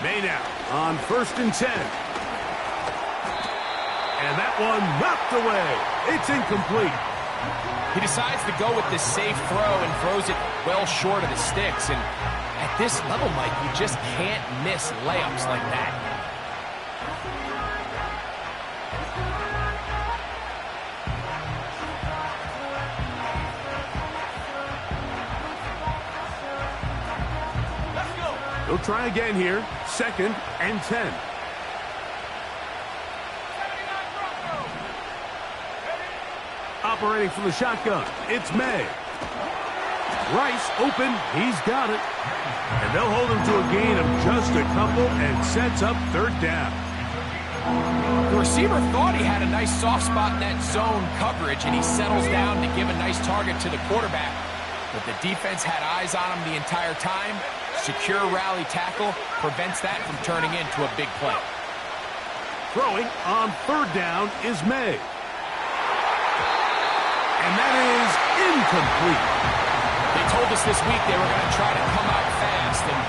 May now on 1st and 10. And that one knocked away. It's incomplete. He decides to go with this safe throw and throws it well short of the sticks. And at this level, Mike, you just can't miss layups like that. They'll try again here. 2nd and 10. Operating from the shotgun, it's May. Rice open, he's got it. And they'll hold him to a gain of just a couple and sets up 3rd down. The receiver thought he had a nice soft spot in that zone coverage, and he settles down to give a nice target to the quarterback. But the defense had eyes on him the entire time. Secure rally tackle prevents that from turning into a big play. Throwing on 3rd down is May. And that is incomplete. They told us this week they were going to try to come out fast. And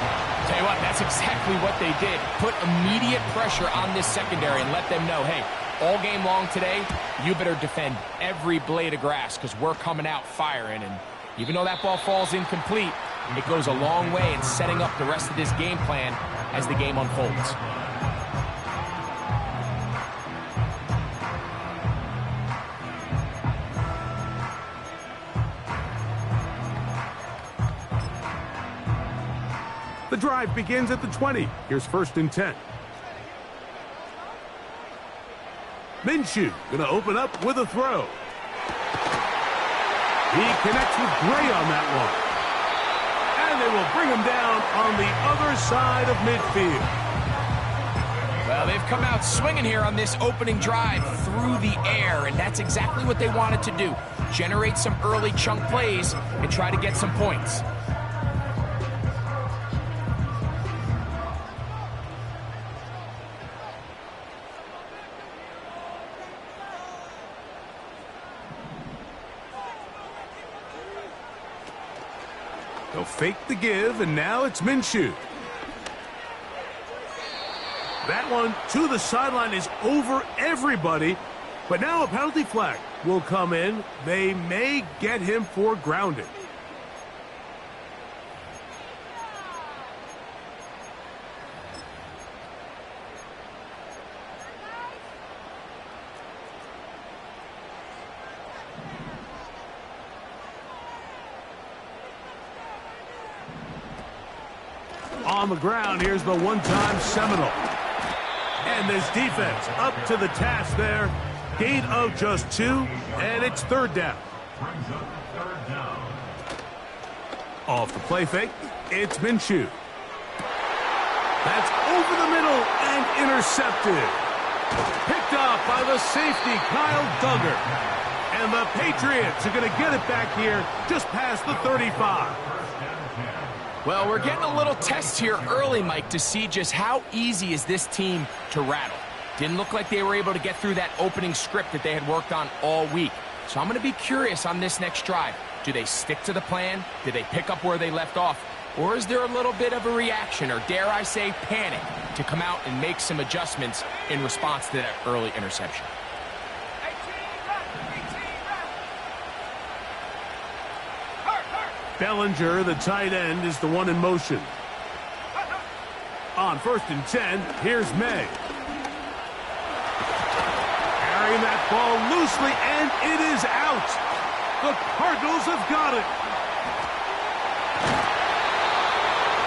tell you what, that's exactly what they did. Put immediate pressure on this secondary and let them know, hey, all game long today, you better defend every blade of grass because we're coming out firing. And even though that ball falls incomplete, it goes a long way in setting up the rest of this game plan as the game unfolds. The drive begins at the 20. Here's 1st and 10. Minshew going to open up with a throw. He connects with Gray on that one. And they will bring him down on the other side of midfield. Well, they've come out swinging here on this opening drive through the air, and that's exactly what they wanted to do. Generate some early chunk plays and try to get some points. They'll fake the give, and now it's Minshew. That one to the sideline is over everybody, but now a penalty flag will come in. They may get him for grounding. On the ground, here's the one-time Seminole. And this defense up to the task there. Gain of just 2, and it's 3rd down. Off the play fake, it's Minshew. That's over the middle and intercepted. Picked off by the safety, Kyle Duggar. And the Patriots are going to get it back here just past the 35. Well, we're getting a little test here early, Mike, to see just how easy is this team to rattle. Didn't look like they were able to get through that opening script that they had worked on all week. So I'm going to be curious on this next drive. Do they stick to the plan? Do they pick up where they left off? Or is there a little bit of a reaction, or dare I say panic, to come out and make some adjustments in response to that early interception? Bellinger, the tight end, is the one in motion. On 1st and 10, here's May. Carrying that ball loosely, and it is out. The Cardinals have got it.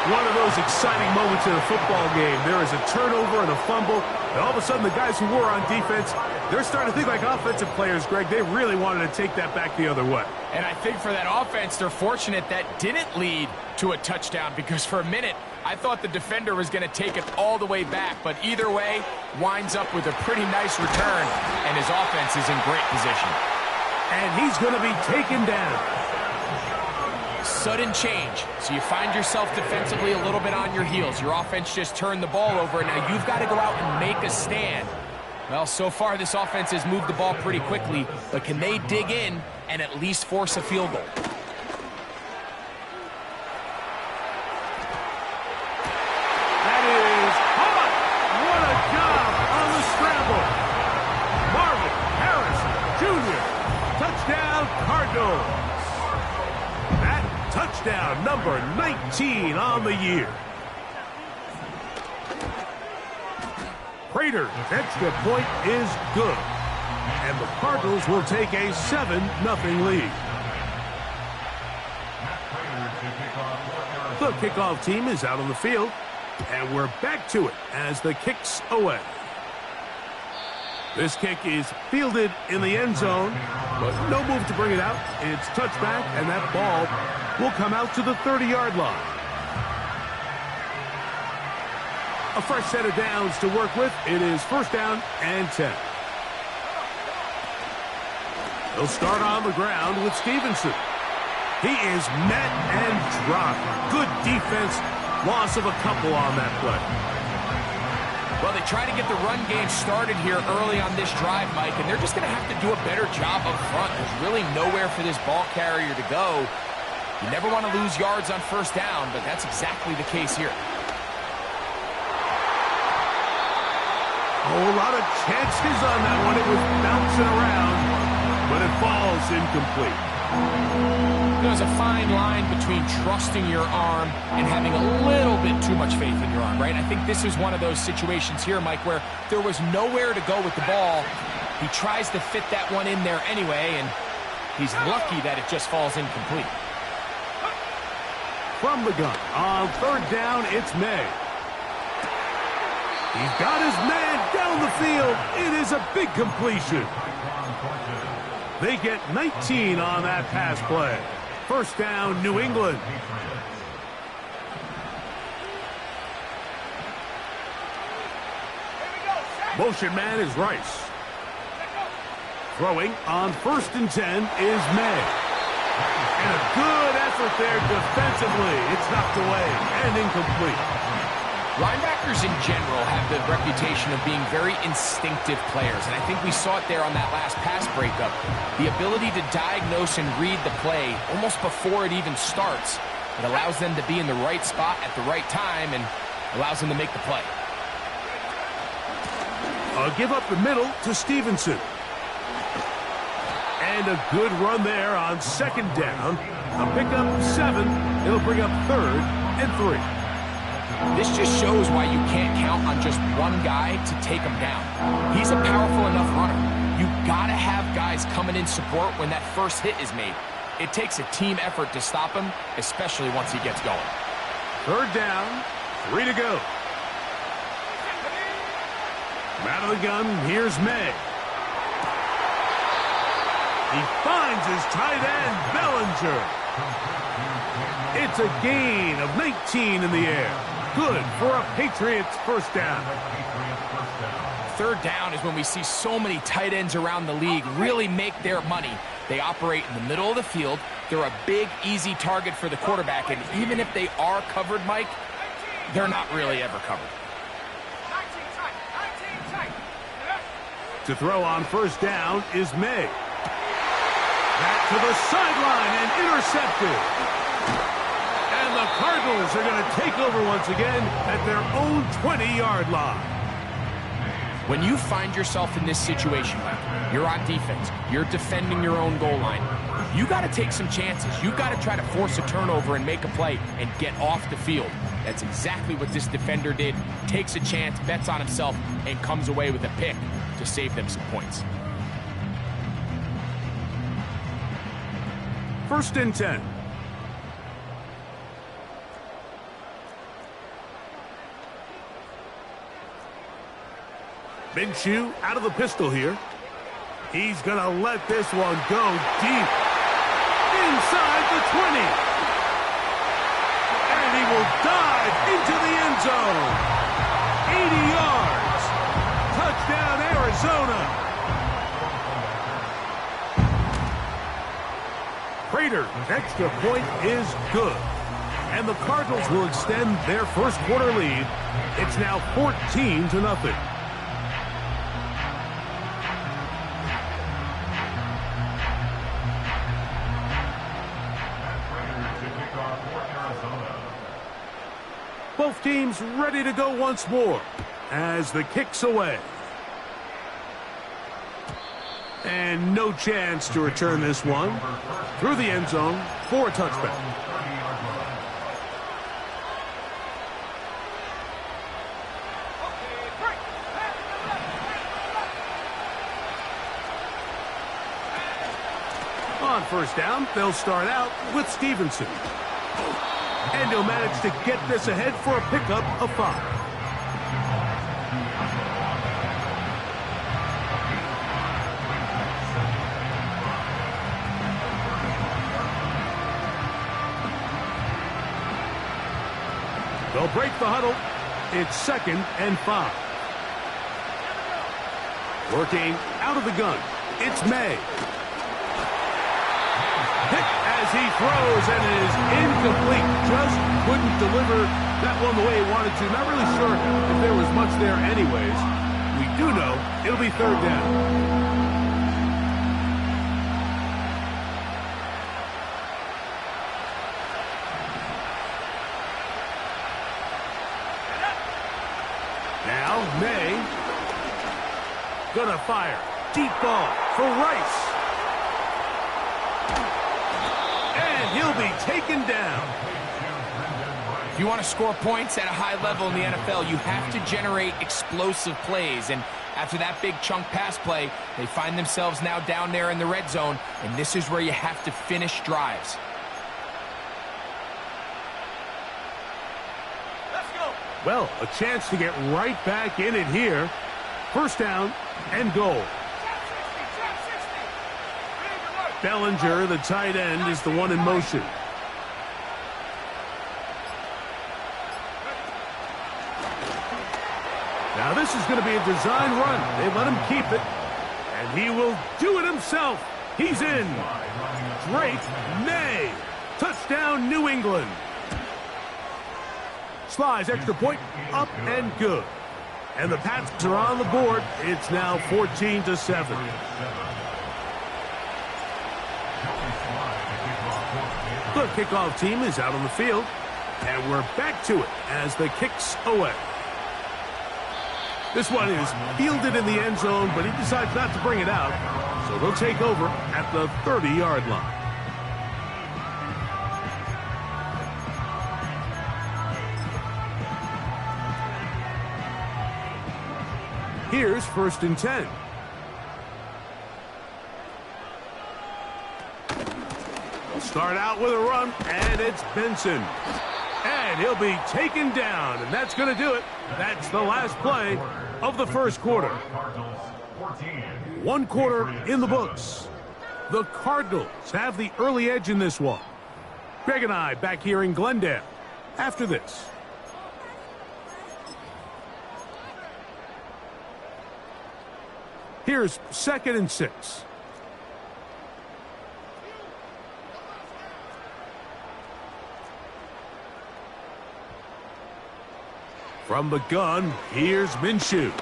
One of those exciting moments in a football game. There is a turnover and a fumble, and all of a sudden the guys who were on defense, they're starting to think like offensive players, Greg. They really wanted to take that back the other way. And I think for that offense, they're fortunate that didn't lead to a touchdown, because for a minute, I thought the defender was going to take it all the way back. But either way, winds up with a pretty nice return, and his offense is in great position. And he's going to be taken down. Sudden change. So you find yourself defensively a little bit on your heels. Your offense just turned the ball over, and now you've got to go out and make a stand. Well, so far this offense has moved the ball pretty quickly, but can they dig in and at least force a field goal? That is Touchdown number 19 on the year. Prater's extra point is good. And the Cardinals will take a 7-0 lead. The kickoff team is out on the field. And we're back to it as the kick's away. This kick is fielded in the end zone, but no move to bring it out. It's touchback, and that ball will come out to the 30-yard line. A fresh set of downs to work with. It is first down and 10. He'll start on the ground with Stevenson. He is met and dropped. Good defense. Loss of a couple on that play. Well, they try to get the run game started here early on this drive, Mike, and they're just going to have to do a better job up front. There's really nowhere for this ball carrier to go. You never want to lose yards on first down, but that's exactly the case here. Oh, a lot of chances on that one. It was bouncing around, but it falls incomplete. There's a fine line between trusting your arm and having a little bit too much faith in your arm, right? I think this is one of those situations here, Mike, where there was nowhere to go with the ball. He tries to fit that one in there anyway, and he's lucky that it just falls incomplete. From the gun, on third down, it's May. He's got his man down the field. It is a big completion. They get 19 on that pass play. First down, New England. Motion man is Rice. Throwing on first and 10 is May. And a good effort there defensively. It's knocked away and incomplete. Linebackers in general have the reputation of being very instinctive players, and I think we saw it there on that last pass breakup. The ability to diagnose and read the play almost before it even starts. It allows them to be in the right spot at the right time and allows them to make the play. A give up the middle to Stevenson. And a good run there on second down. A pickup 7. It'll bring up third and 3. This just shows why you can't count on just one guy to take him down. He's a powerful enough runner. You gotta have guys coming in support when that first hit is made. It takes a team effort to stop him, especially once he gets going. Third down, 3 to go. Out of the gun, here's May. He finds his tight end, Bellinger. It's a gain of 19 in the air. Good for a Patriots first down. Third down is when we see so many tight ends around the league really make their money. They operate in the middle of the field. They're a big, easy target for the quarterback, and even if they are covered, Mike, they're not really ever covered. To throw on first down is May. Back to the sideline and intercepted. And the Cardinals are going to take over once again at their own 20-yard line. When you find yourself in this situation, Mike, you're on defense, you're defending your own goal line, you got to take some chances. You got to try to force a turnover and make a play and get off the field. That's exactly what this defender did. Takes a chance, bets on himself, and comes away with a pick to save them some points. First and 10. Minshew out of the pistol here. He's going to let this one go deep. Inside the 20. And he will dive into the end zone. 80 yards. Touchdown, Arizona. Prater's extra point is good. And the Cardinals will extend their first quarter lead. It's now 14-0. Both teams ready to go once more as the kick's away. And no chance to return this one through the end zone for a touchback. first down, they'll start out with Stevenson. And he'll manage to get this ahead for a pickup of 5. They'll break the huddle. It's 2nd and 5. Working out of the gun. It's May. Hit as he throws, and it is incomplete. Just couldn't deliver that one the way he wanted to. Not really sure if there was much there anyways. We do know it'll be 3rd down. Now, May gonna fire. Deep ball for Rice. And he'll be taken down. If you want to score points at a high level in the NFL, you have to generate explosive plays. And after that big chunk pass play, they find themselves now down there in the red zone. And this is where you have to finish drives. Well, a chance to get right back in it here. 1st down and goal. Bellinger, the tight end, is the one in motion. Now this is going to be a design run. They let him keep it, and he will do it himself. He's in. Drake May. Touchdown, New England. Slides, extra point, up and good. And the Pats are on the board. It's now 14-7. The kickoff team is out on the field. And we're back to it as the kick's away. This one is fielded in the end zone, but he decides not to bring it out. So they'll take over at the 30-yard line. Here's 1st and 10. They'll start out with a run, and it's Benson. And he'll be taken down, and that's going to do it. That's the last play of the 1st quarter. 1 quarter in the books. The Cardinals have the early edge in this one. Greg and I back here in Glendale after this. Here's 2nd and 6. From the gun, here's Minshew.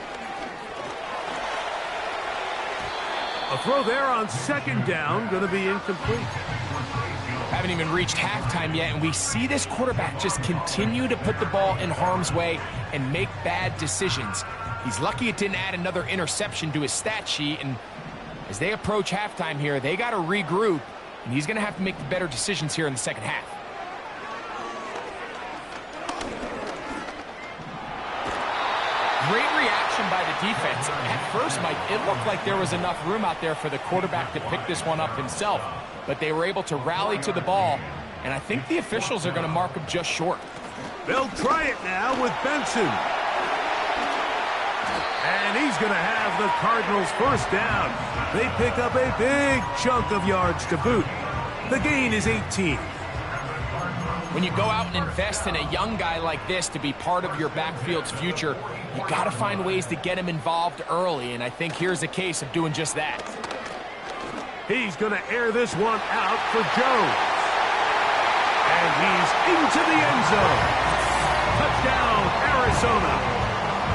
A throw there on 2nd down, going to be incomplete. Haven't even reached halftime yet, and we see this quarterback just continue to put the ball in harm's way and make bad decisions. He's lucky it didn't add another interception to his stat sheet, and as they approach halftime here, they got to regroup, and he's going to have to make the better decisions here in the 2nd half. Great reaction by the defense. At first, Mike, it looked like there was enough room out there for the quarterback to pick this one up himself, but they were able to rally to the ball, and I think the officials are going to mark him just short. They'll try it now with Benson. And he's going to have the Cardinals 1st down. They pick up a big chunk of yards to boot. The gain is 18. When you go out and invest in a young guy like this to be part of your backfield's future, you got to find ways to get him involved early, and I think here's a case of doing just that. He's going to air this one out for Jones. And he's into the end zone. Touchdown, Arizona.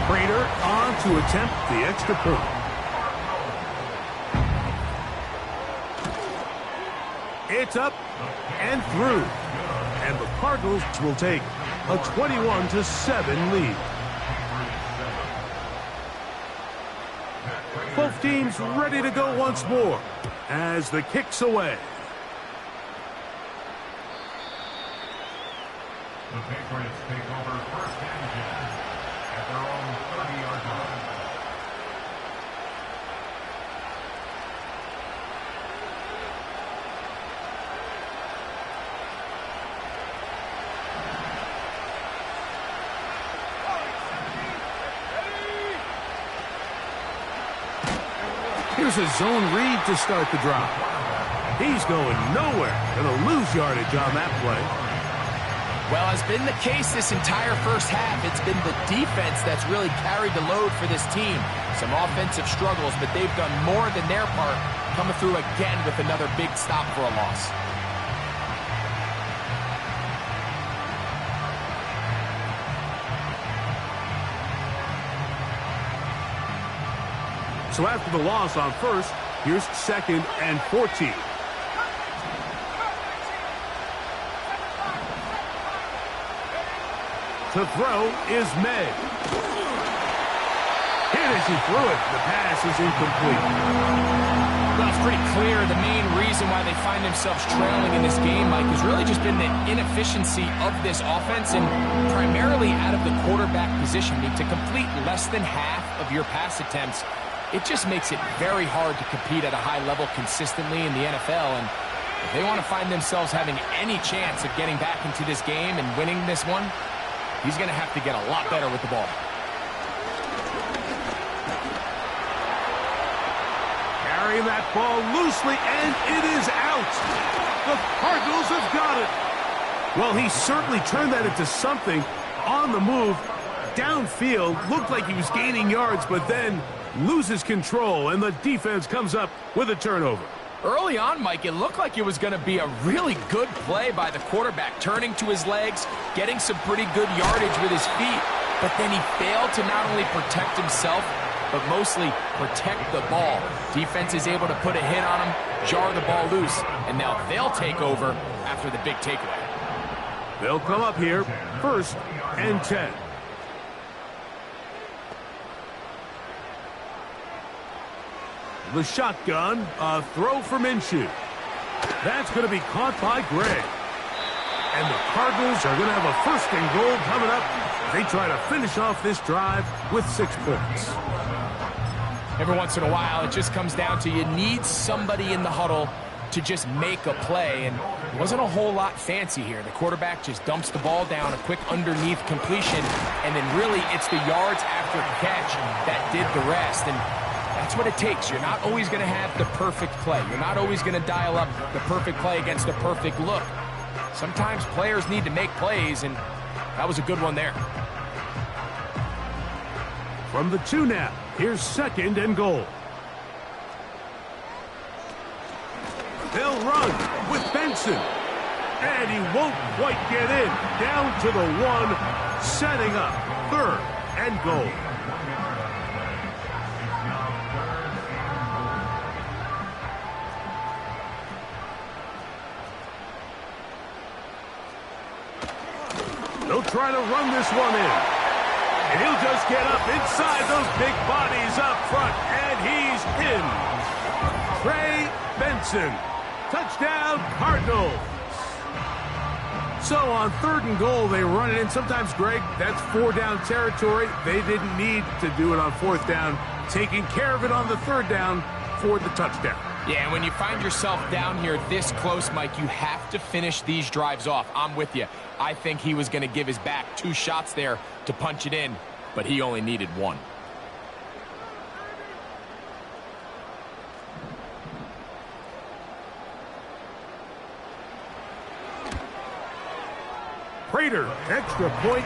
Prater on to attempt the extra point. It's up and through. And the Cardinals will take a 21-7 lead. Both teams ready to go once more as the kick's away. The Patriots take over 1st and 10 at their own 30-yard line. Here's a zone read to start the drive. He's going nowhere. Going to lose yardage on that play. Well, as been the case this entire first half, it's been the defense that's really carried the load for this team. Some offensive struggles, but they've done more than their part, coming through again with another big stop for a loss. So after the loss on first, here's 2nd and 14. To throw is May. Hit as he threw it. The pass is incomplete. Well, it's pretty clear the main reason why they find themselves trailing in this game, Mike, has really just been the inefficiency of this offense and primarily out of the quarterback position. I mean, to complete less than half of your pass attempts, it just makes it very hard to compete at a high level consistently in the NFL. And if they want to find themselves having any chance of getting back into this game and winning this one, he's going to have to get a lot better with the ball. Carrying that ball loosely, and it is out. The Cardinals have got it. Well, he certainly turned that into something on the move. Downfield, looked like he was gaining yards, but then loses control, and the defense comes up with a turnover. Early on, Mike, it looked like it was going to be a really good play by the quarterback, turning to his legs, getting some pretty good yardage with his feet, but then he failed to not only protect himself, but mostly protect the ball. Defense is able to put a hit on him, jar the ball loose, and now they'll take over after the big takeaway. They'll come up here, 1st and 10. The shotgun, a throw for Minshew. That's going to be caught by Gray. And the Cardinals are going to have a 1st and goal coming up. They try to finish off this drive with 6 points. Every once in a while, it just comes down to you need somebody in the huddle to just make a play, and it wasn't a whole lot fancy here. The quarterback just dumps the ball down, a quick underneath completion, and then really it's the yards after catch that did the rest. And that's what it takes. You're not always going to have the perfect play. You're not always going to dial up the perfect play against the perfect look. Sometimes players need to make plays, and that was a good one there. From the 2 now, here's 2nd and goal. They'll run with Benson. And he won't quite get in. Down to the 1, setting up 3rd and goal. They'll try to run this one in. And he'll just get up inside those big bodies up front. And he's in. Trey Benson. Touchdown, Cardinals. So on 3rd and goal, they run it in. Sometimes, Greg, that's 4 down territory. They didn't need to do it on 4th down. Taking care of it on the 3rd down for the touchdown. Yeah, and when you find yourself down here this close, Mike, you have to finish these drives off. I'm with you. I think he was going to give his back 2 shots there to punch it in, but he only needed 1. Prater, extra point.